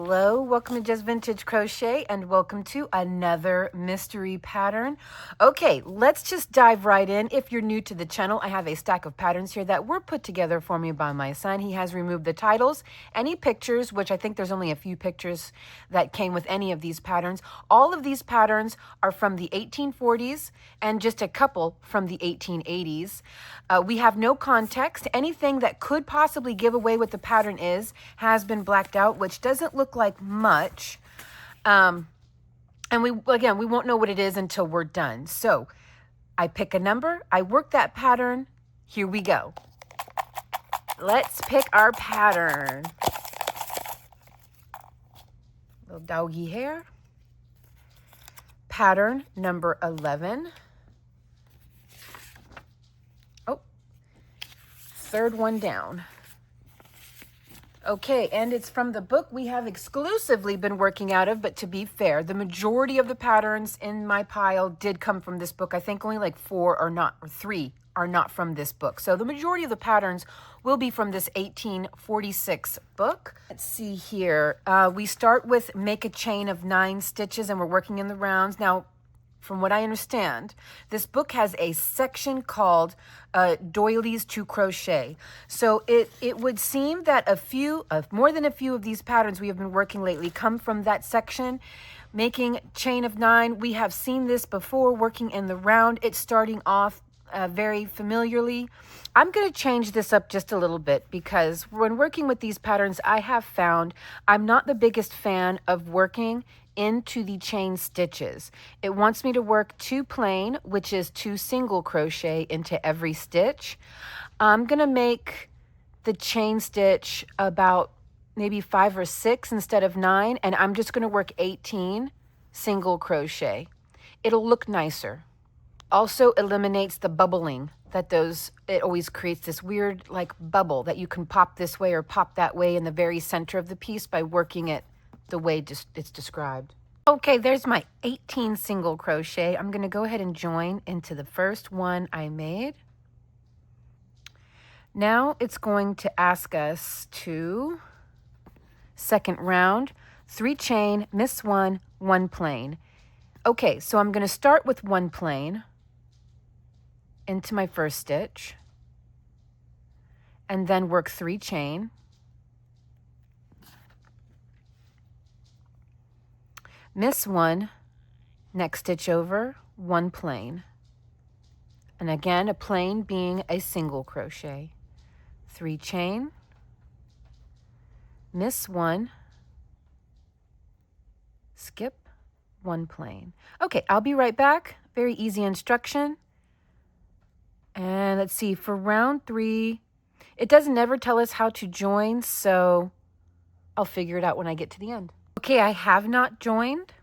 Hello, welcome to Just Vintage Crochet and welcome to another mystery pattern. Okay, let's just dive right in. If you're new to the channel, I have a stack of patterns here that were put together for me by my son. He has removed the titles, any pictures, which I think there's only a few pictures that came with any of these patterns. All of these patterns are from the 1840s and just a couple from the 1880s. We have no context. Anything that could possibly give away what the pattern is has been blacked out, which doesn't look like much. And we won't know what it is until we're done. So I pick a number, I work that pattern. Here we go. Let's pick our pattern. Little doggy hair. Pattern number 11. Oh, third one down. Okay, and it's from the book we have exclusively been working out of, but to be fair, the majority of the patterns in my pile did come from this book. I think only like 3 are not from this book. So the majority of the patterns will be from this 1846 book. Let's see here. We start with make a chain of 9 stitches and we're working in the rounds. Now, from what I understand, this book has a section called Doilies to Crochet. So it would seem that more than a few of these patterns we have been working lately come from that section. Making chain of 9, we have seen this before, working in the round. It's starting off very familiarly. I'm going to change this up just a little bit because when working with these patterns, I have found I'm not the biggest fan of working into the chain stitches. It wants me to work 2 plain, which is 2 single crochet into every stitch. I'm going to make the chain stitch about maybe 5 or 6 instead of 9, and I'm just going to work 18 single crochet. It'll look nicer. Also eliminates the bubbling that it always creates this weird like bubble that you can pop this way or pop that way in the very center of the piece by working it the way it's described. Okay, there's my 18 single crochet. I'm going to go ahead and join into the first one I made. Now it's going to ask us to second round, 3 chain, miss 1, 1 plain. Okay, so I'm going to start with 1 plain into my first stitch and then work 3 chain. Miss 1, next stitch over, 1 plain. And again, a plain being a single crochet. 3 chain, miss 1, skip, 1 plain. Okay, I'll be right back. Very easy instruction. And let's see, for round 3, it doesn't ever tell us how to join, so I'll figure it out when I get to the end. Okay, I have not joined,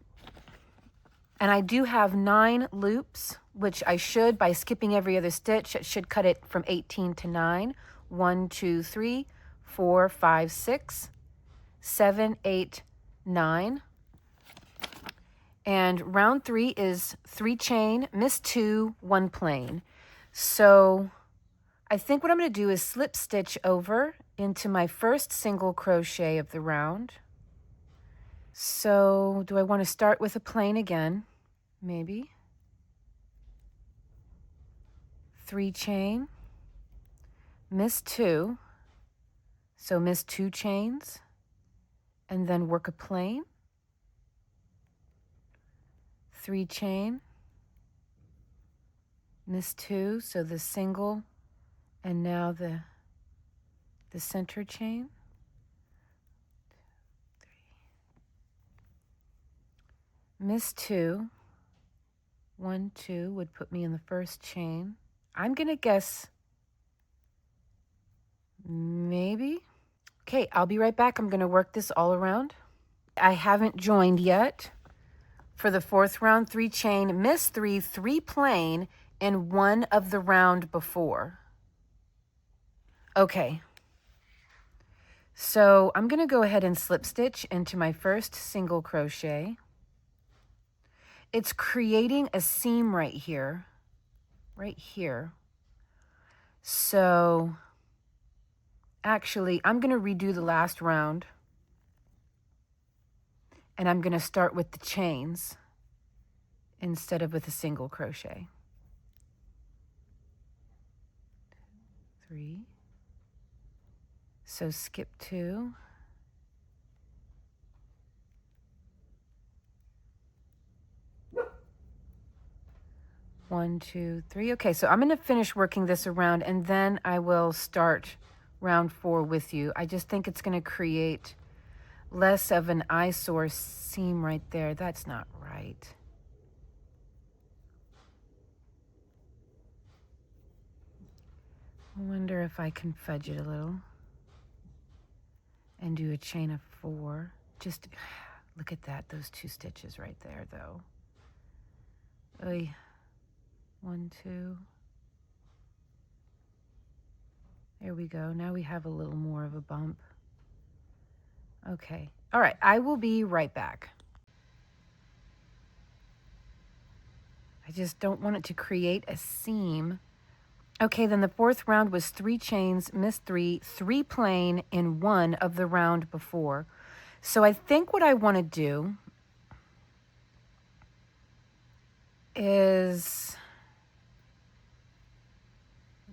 and I do have 9 loops, which I should, by skipping every other stitch, it should cut it from 18 to 9. 1, 2, 3, 4, 5, 6, 7, 8, 9. And round 3 is 3 chain, miss 2, 1 plain. So I think what I'm going to do is slip stitch over into my first single crochet of the round. So do I want to start with a plain again? Maybe. 3 chain, miss 2, so miss 2 chains, and then work a plain. 3 chain, miss 2, so the single, and now the center chain. 3. Miss 2, 1, 2 would put me in the first chain. I'm going to guess maybe. Okay, I'll be right back. I'm going to work this all around. I haven't joined yet. For the 4th round, 3 chain, miss 3, 3 plain in one of the round before. Okay. So I'm going to go ahead and slip stitch into my first single crochet. It's creating a seam right here. So actually, I'm going to redo the last round And I'm going to start with the chains instead of with a single crochet. 3. So skip 2. 1, 2, 3. Okay, so I'm going to finish working this around and then I will start round 4 with you. I just think it's going to create less of an eyesore seam right there. That's not right. I wonder if I can fudge it a little and do a chain of 4. Just look at that, those 2 stitches right there though. Oy. 1, 2. There we go. Now we have a little more of a bump. Okay. All right. I will be right back. I just don't want it to create a seam. Okay, then the 4th round was 3 chains, missed 3, 3 plain in 1 of the round before. So I think what I want to do is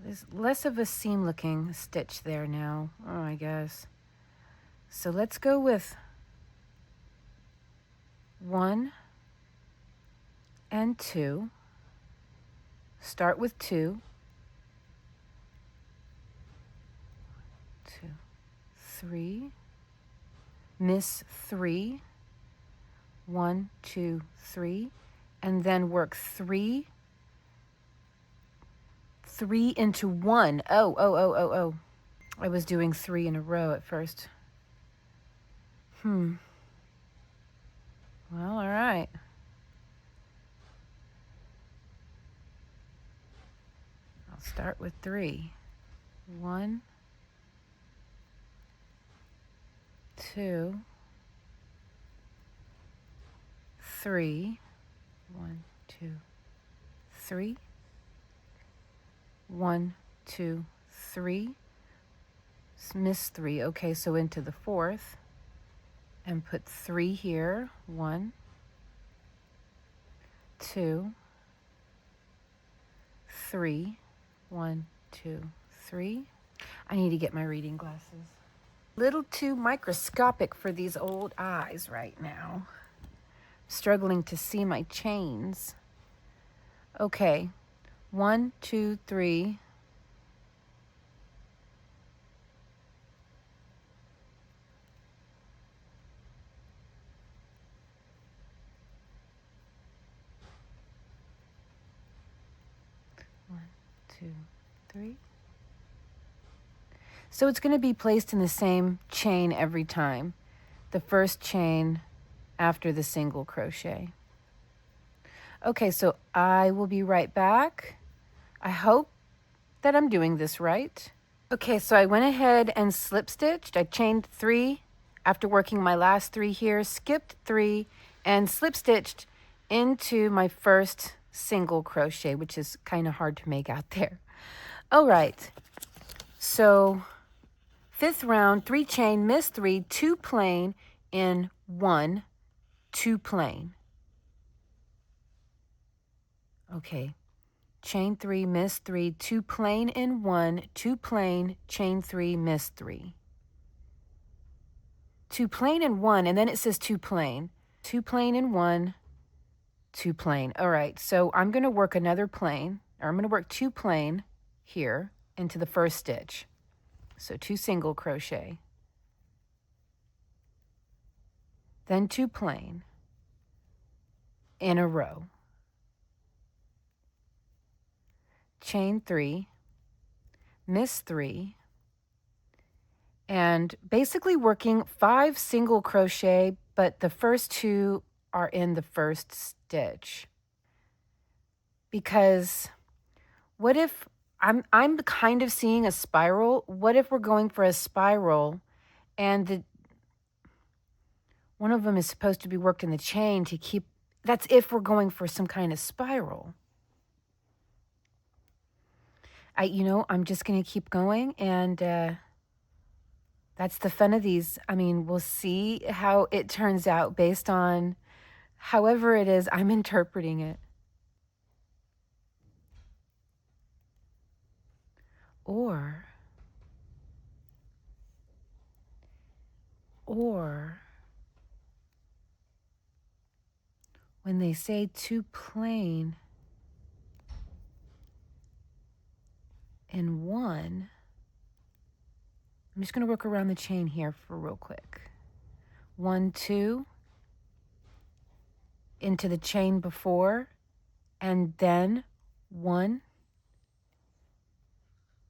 there's less of a seam looking stitch there now. Oh, I guess. So let's go with 1 and 2. Start with 2. 2, 3. Miss 3. 1, 2, 3. And then work 3 into 1. Oh. I was doing 3 in a row at first. Well, all right. I'll start with 3. 1, 2, 3. 1, 2, 3. 1, 2, 3. Miss 3. Okay, so into the 4th and put 3 here. 1, 2, 3. 1, 2, 3. I need to get my reading glasses. Little too microscopic for these old eyes right now. Struggling to see my chains. Okay. 1, 2, 3. One, 2, 3. So it's going to be placed in the same chain every time. The first chain after the single crochet. Okay, so I will be right back. I hope that I'm doing this right. Okay, so I went ahead and slip stitched. I chained 3 after working my last 3 here, skipped 3 and slip stitched into my first single crochet, which is kind of hard to make out there. All right, so 5th round, 3 chain, miss 3, 2 plain in 1, 2 plain. Okay, chain 3, miss 3, 2 plain in 1, 2 plain, chain 3, miss 3. 2 plain in 1, and then it says 2 plain. 2 plain in 1, 2 plain. All right, so I'm going to work another plain, or I'm going to work 2 plain here into the first stitch. So 2 single crochet. Then 2 plain in a row. Chain 3, miss 3, and basically working 5 single crochet, but the first 2 are in the first stitch. Because what if I'm kind of seeing a spiral? What if we're going for a spiral and one of them is supposed to be worked in the chain to keep, that's if we're going for some kind of spiral. I'm just going to keep going and That's the fun of these. I mean, we'll see how it turns out based on however it is I'm interpreting it. Or when they say too plain in one, I'm just going to work around the chain here for real quick. 1, 2, into the chain before, and then 1.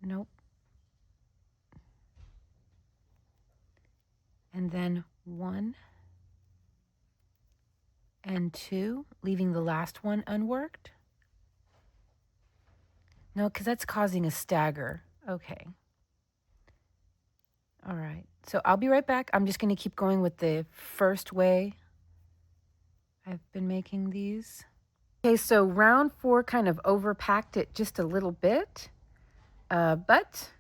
Nope. And then 1 and 2, leaving the last one unworked. No, because that's causing a stagger. Okay. All right. So I'll be right back. I'm just going to keep going with the first way I've been making these. Okay, so round 4 kind of overpacked it just a little bit, but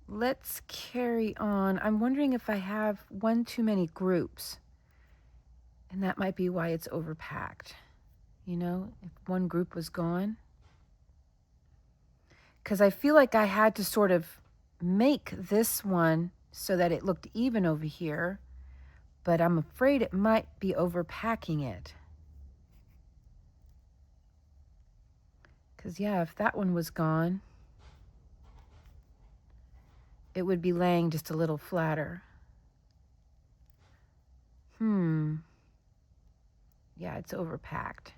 let's carry on. I'm wondering if I have one too many groups, and that might be why it's overpacked. You know, if one group was gone. Because I feel like I had to sort of make this one so that it looked even over here, but I'm afraid it might be overpacking it. Because, yeah, if that one was gone, it would be laying just a little flatter. Yeah, it's overpacked.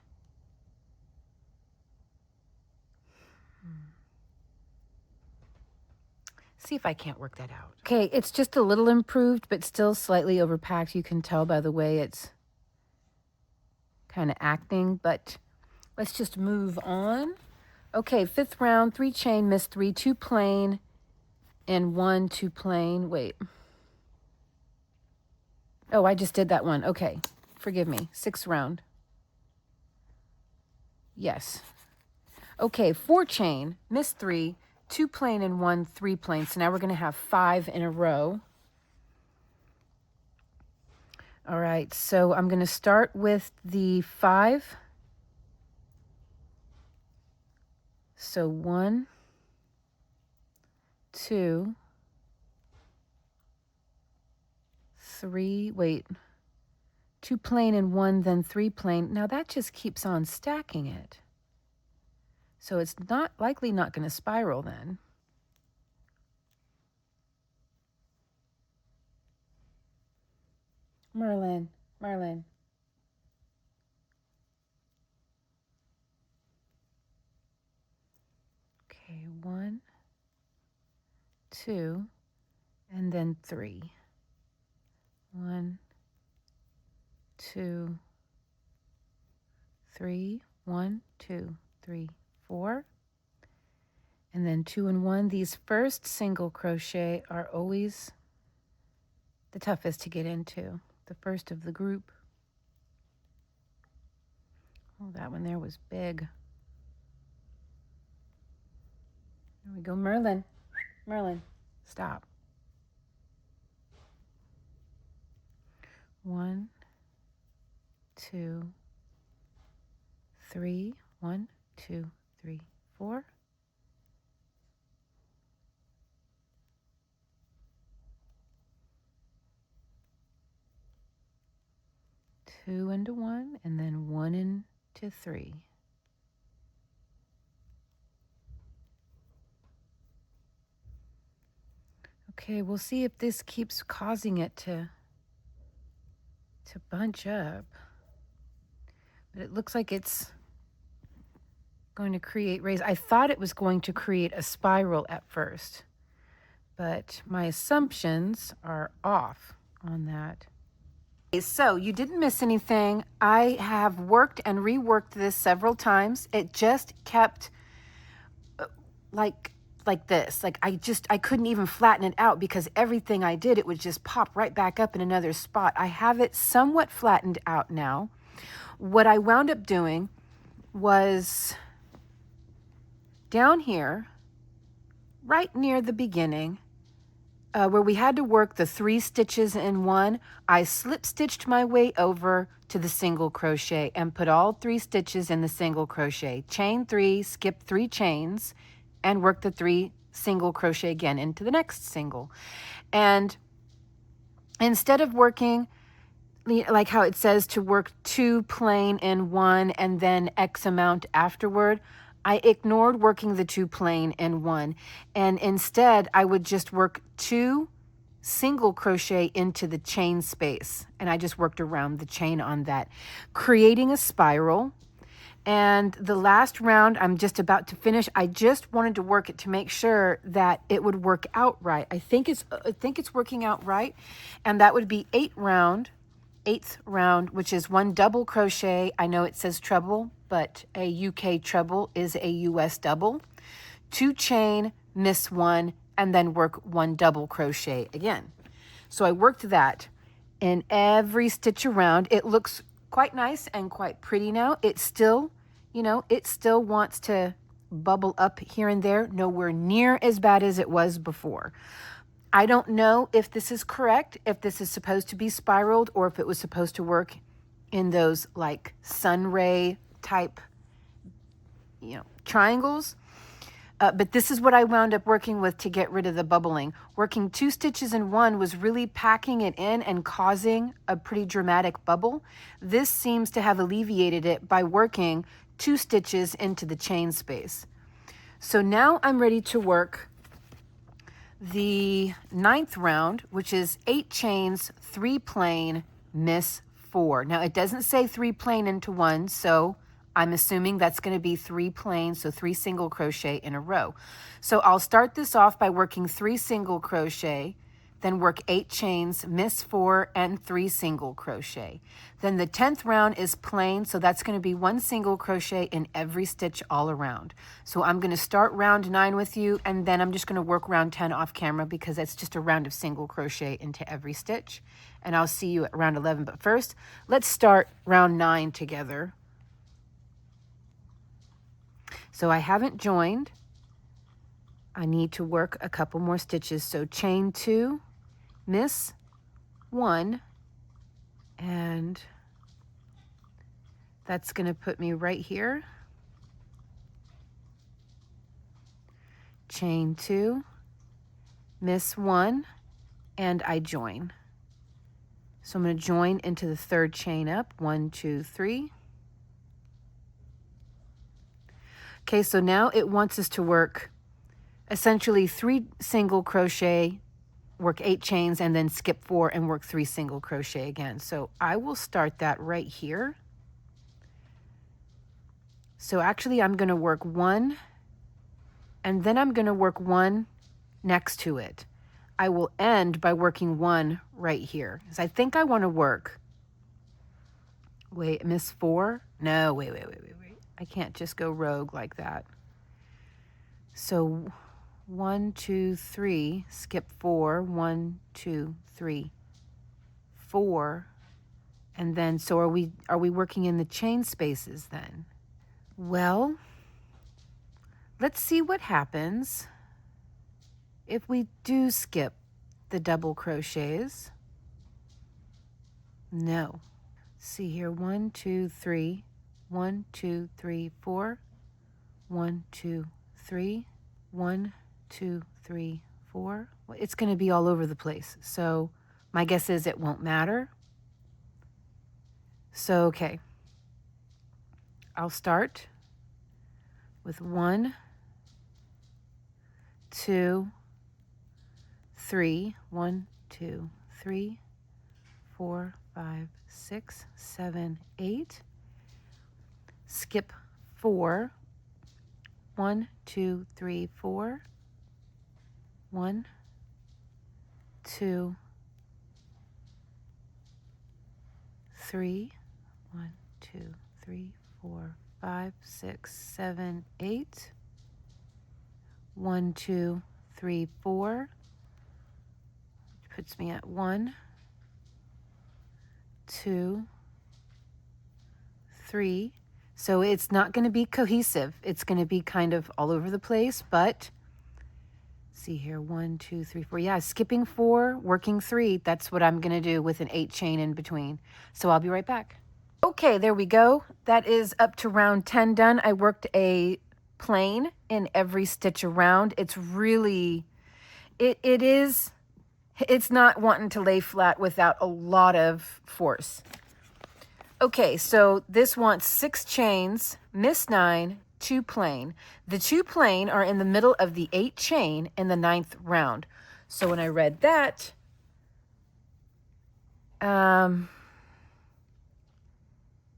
See if I can't work that out. Okay, it's just a little improved, but still slightly overpacked. You can tell by the way it's kind of acting, but let's just move on. Okay, 5th round, 3 chain, miss 3, 2 plain, and 1, 2 plain. Wait. Oh, I just did that one. Okay, forgive me. 6th round. Yes. Okay, 4 chain, miss 3, 2 plain, and 1, 3 plain. So now we're going to have 5 in a row. All right, so I'm going to start with the 5. So 1, 2, 3, wait, 2 plain and 1, then 3 plain. Now that just keeps on stacking it. So it's not likely not going to spiral then. Merlin. Okay, 1, 2, and then 3. 1, 2, 3, 1, 2, 3, 4. And then 2 and 1. These first single crochet are always the toughest to get into. The first of the group. Oh, that one there was big. There we go. Merlin, stop. 1, 2, 3. 1, 2, 3, 4. Two into 1, and then 1 into 3. Okay, we'll see if this keeps causing it to bunch up. But it looks like it's going to create rays. I thought it was going to create a spiral at first, but my assumptions are off on that. So you didn't miss anything. I have worked and reworked this several times. It just kept like this. Like I couldn't even flatten it out because everything I did, it would just pop right back up in another spot. I have it somewhat flattened out now. What I wound up doing was down here, right near the beginning, where we had to work the 3 stitches in one, I slip stitched my way over to the single crochet and put all 3 stitches in the single crochet. Chain 3, skip 3 chains, and work the 3 single crochet again into the next single. And instead of working like how it says to work 2 plain in one and then X amount afterward, I ignored working the 2 plain in one, and instead I would just work 2 single crochet into the chain space, and I just worked around the chain on that, creating a spiral. And the last round I'm just about to finish, I just wanted to work it to make sure that it would work out right. I think it's working out right, and that would be 8th round, which is 1 double crochet. I know it says treble, but a UK treble is a US double. 2 chain, miss 1, and then work 1 double crochet again. So I worked that in every stitch around. It looks quite nice and quite pretty now. It still, it still wants to bubble up here and there, nowhere near as bad as it was before. I don't know if this is correct, if this is supposed to be spiraled, or if it was supposed to work in those like sun ray type, triangles. But this is what I wound up working with to get rid of the bubbling. Working 2 stitches in one was really packing it in and causing a pretty dramatic bubble. This seems to have alleviated it by working 2 stitches into the chain space. So now I'm ready to work the 9th round, which is 8 chains, 3 plain, miss 4. Now it doesn't say 3 plain into one, so I'm assuming that's going to be 3 plain, so 3 single crochet in a row. So I'll start this off by working 3 single crochet, then work 8 chains, miss 4, and 3 single crochet. Then the 10th round is plain, so that's going to be 1 single crochet in every stitch all around. So I'm going to start round 9 with you, and then I'm just going to work round 10 off camera because it's just a round of single crochet into every stitch. And I'll see you at round 11. But first, let's start round 9 together. So I haven't joined. I need to work a couple more stitches. So chain 2, miss 1, and that's going to put me right here. Chain 2, miss 1, and I join. So I'm going to join into the 3rd chain up, 1, 2, 3. Okay, so now it wants us to work essentially 3 single crochet, work 8 chains, and then skip 4 and work 3 single crochet again. So I will start that right here. So actually I'm going to work 1, and then I'm going to work 1 next to it. I will end by working 1 right here, because I think I want to work, wait, miss 4? No, wait. I can't just go rogue like that. So 1, 2, 3, skip 4, 1, 2, 3, 4, and then so are we working in the chain spaces then? Well, let's see what happens if we do skip the double crochets. No. See here, 1, 2, 3, 1, 2, 3, 4, 1, 2, 3, 1, 2, 3, 4. Well, it's going to be all over the place. So my guess is it won't matter. So, okay. I'll start with 1, 2, 3, 1, 2, 3, 4, 5, 6, 7, 8. Skip 4. 1, 2, 3, 4. 1, 2, 3. 1, 2, 3, 4, 5, 6, 7, 8. 1, 2, 3, 4. Which puts me at 1, 2, 3. So it's not going to be cohesive. It's going to be kind of all over the place, but See here, 1, 2, 3, 4. Yeah, skipping 4, working 3. That's what I'm going to do with an 8 chain in between. So I'll be right back. Okay, there we go. That is up to round 10 done. I worked a plain in every stitch around. It's really, it's not wanting to lay flat without a lot of force. Okay, so this wants 6 chains, miss 9, 2 plain. The 2 plain are in the middle of the 8 chain in the 9th round. So when I read that,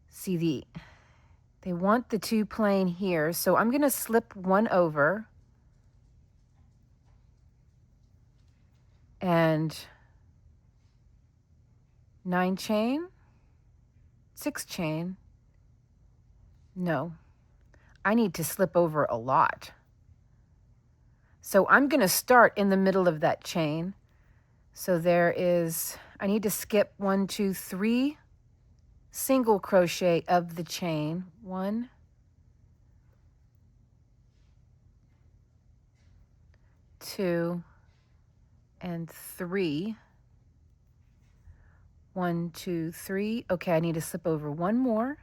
see they want the 2 plain here. So I'm going to slip 1 over and 9 chain, 6 chain. No. I need to slip over a lot. So I'm going to start in the middle of that chain. So there is, I need to skip 1, 2, 3 single crochet of the chain. 1, 2, and 3. 1, 2, 3. Okay, I need to slip over 1 more.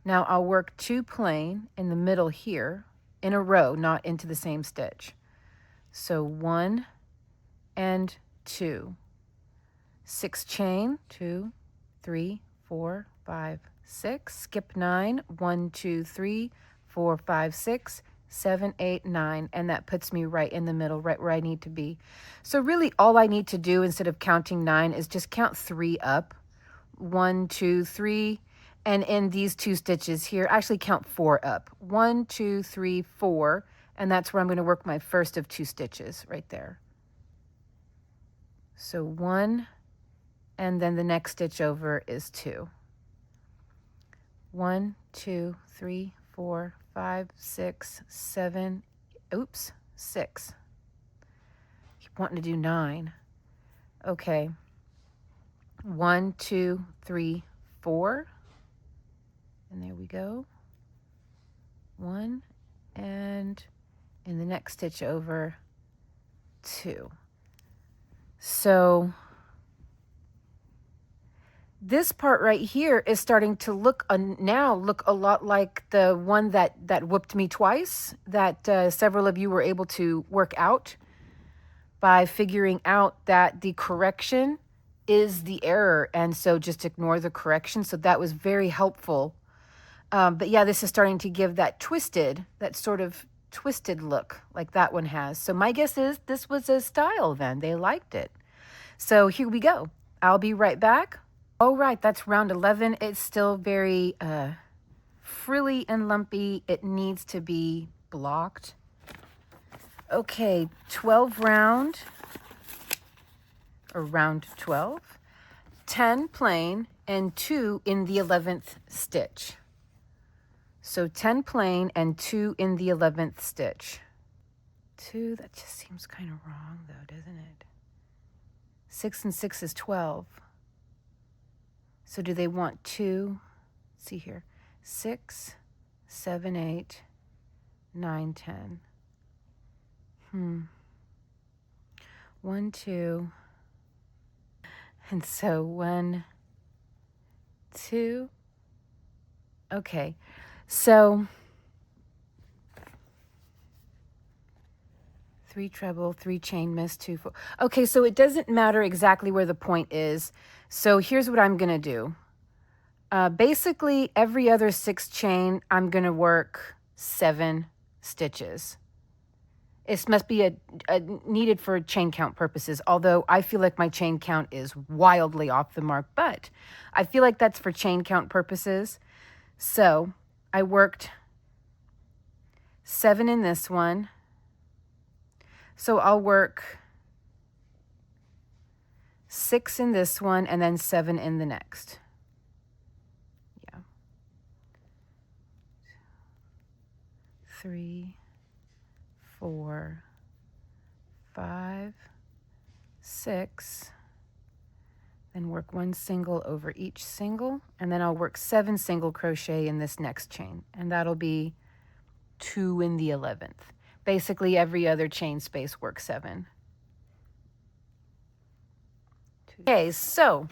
Now I'll work 2 plain in the middle here in a row, not into the same stitch. So 1 and 2. 6 chain, 2, 3, 4, 5, 6. Skip 9, 1, 2, 3, 4, 5, 6, 7, 8, 9. And that puts me right in the middle, right where I need to be. So really all I need to do instead of counting 9 is just count 3 up. 1, 2, 3. And in these 2 stitches here, actually count 4 up. 1, 2, 3, 4. And that's where I'm going to work my first of 2 stitches right there. So 1, and then the next stitch over is 2. 1, 2, 3, 4, 5, 6, 7, oops, 6. Keep wanting to do 9. Okay. 1, 2, 3, 4. And there we go. 1, and in the next stitch over, 2. So this part right here is starting to look now look a lot like the one that whooped me twice, that several of you were able to work out by figuring out that the correction is the error, and so just ignore the correction. So that was very helpful. But yeah, this is starting to give that sort of twisted look like that one has. So my guess is this was a style then. They liked it. So here we go. I'll be right back. Oh, right, that's round 11. It's still very frilly and lumpy. It needs to be blocked. Okay, 12 round, or round 12. 10 plain and 2 in the 11th stitch. So 10 plain and 2 in the 11th stitch. 2, that just seems kind of wrong though, doesn't it? 6 and 6 is 12. So do they want 2? Let's see here. 6, 7, 8, 9, 10. 1, 2. And so 1, 2. Okay. So 3 treble, 3 chain miss, 2, 4. Okay, so it doesn't matter exactly where the point is. So here's what I'm going to do. Basically, every other 6 chain, I'm going to work 7 stitches. It must be a needed for chain count purposes, although I feel like my chain count is wildly off the mark, but I feel like that's for chain count purposes. So I worked 7 in this one. So I'll work 6 in this one and then 7 in the next. Yeah. 3, 4, 5, 6. Then work 1 single over each single, and then I'll work 7 single crochet in this next chain, and that'll be 2 in the 11th. Basically every other chain space works 7. Okay, so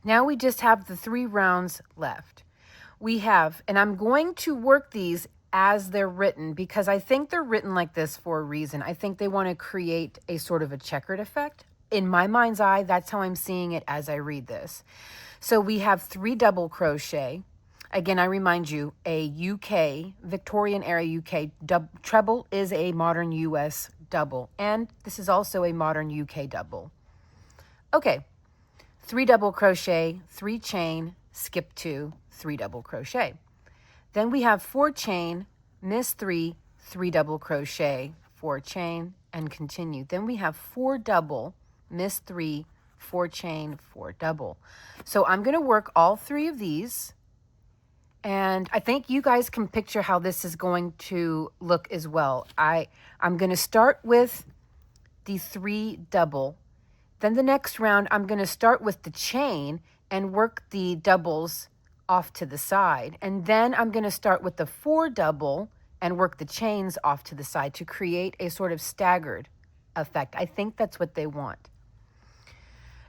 now we just have the 3 rounds left. We have, and I'm going to work these as they're written because I think they're written like this for a reason. I think they want to create a sort of a checkered effect. In my mind's eye, that's how I'm seeing it as I read this. So we have 3 double crochet. Again, I remind you, a UK, Victorian era UK treble is a modern US double. And this is also a modern UK double. Okay, 3 double crochet, 3 chain, skip 2, 3 double crochet. Then we have 4 chain, miss 3, 3 double crochet, 4 chain, and continue. Then we have 4 double, miss 3, 4 chain, 4 double. So I'm going to work all 3 of these, and I think you guys can picture how this is going to look as well. I'm going to start with the 3 double. Then the next round, I'm going to start with the chain and work the doubles off to the side. And then I'm going to start with the 4 double and work the chains off to the side to create a sort of staggered effect. I think that's what they want.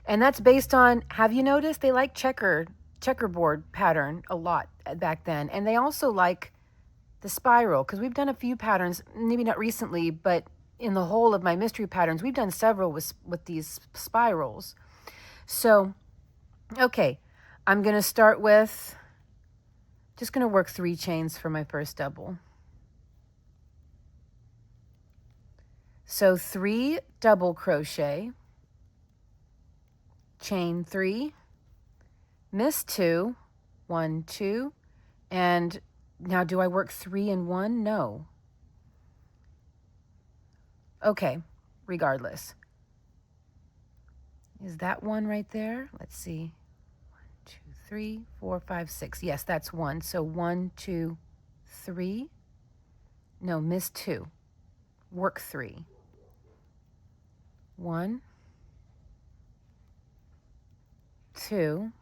And that's based on, have you noticed they like checkerboard pattern a lot back then. And they also like the spiral, because we've done a few patterns, maybe not recently, but in the whole of my mystery patterns, we've done several with these spirals. So, okay, I'm going to start with, just going to work 3 chains for my first double. So 3 double crochet, chain 3, miss 2, 1, 2, and now do I work 3 and 1? No. Okay, regardless. Is that 1 right there? Let's see. 1, 2, 3, 4, 5, 6. Yes, that's 1. So 1, 2, 3. No, miss 2. Work 3. 1, 2,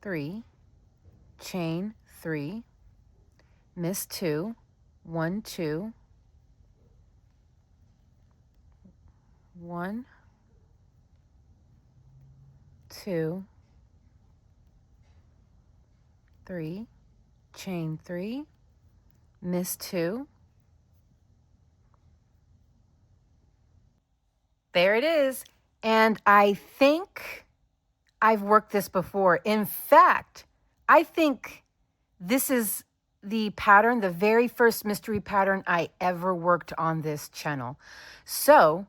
3, chain 3, miss 2, 1, 2, 1, 2, 3, chain 3, miss 2. There it is. And I think I've worked this before. In fact, I think this is the pattern, the very first mystery pattern I ever worked on this channel. So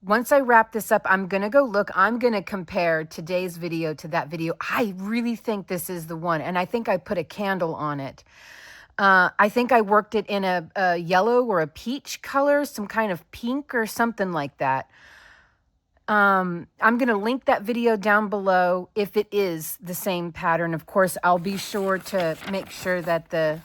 once I wrap this up, I'm going to go look. I'm going to compare today's video to that video. I really think this is the one. And I think I put a candle on it. I think I worked it in a yellow or a peach color, some kind of pink or something like that. I'm going to link that video down below if it is the same pattern. Of course, I'll be sure to make sure that the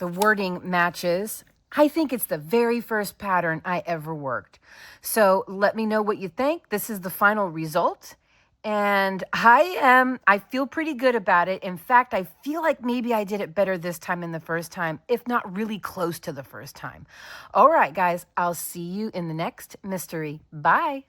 wording matches. I think it's the very first pattern I ever worked. So let me know what you think. This is the final result. And I feel pretty good about it. In fact, I feel like maybe I did it better this time than the first time, if not really close to the first time. All right, guys, I'll see you in the next mystery. Bye.